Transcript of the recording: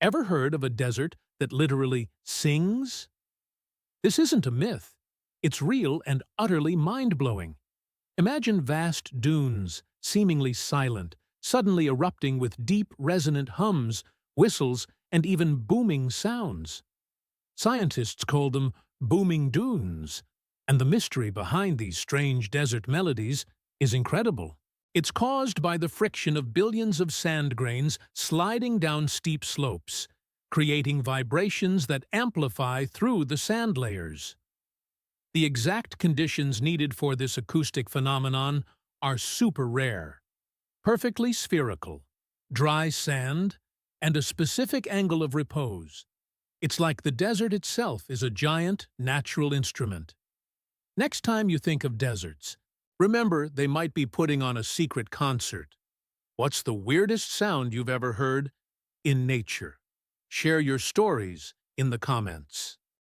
Ever heard of a desert that literally sings? This isn't a myth. It's real and utterly mind-blowing. Imagine vast dunes, seemingly silent, suddenly erupting with deep, resonant hums, whistles, and even booming sounds. Scientists call them booming dunes, and the mystery behind these strange desert melodies is incredible. It's caused by the friction of billions of sand grains sliding down steep slopes, creating vibrations that amplify through the sand layers. The exact conditions needed for this acoustic phenomenon are super rare. Perfectly spherical, dry sand, and a specific angle of repose. It's like the desert itself is a giant, natural instrument. Next time you think of deserts, remember they might be putting on a secret concert. What's the weirdest sound you've ever heard in nature? Share your stories in the comments.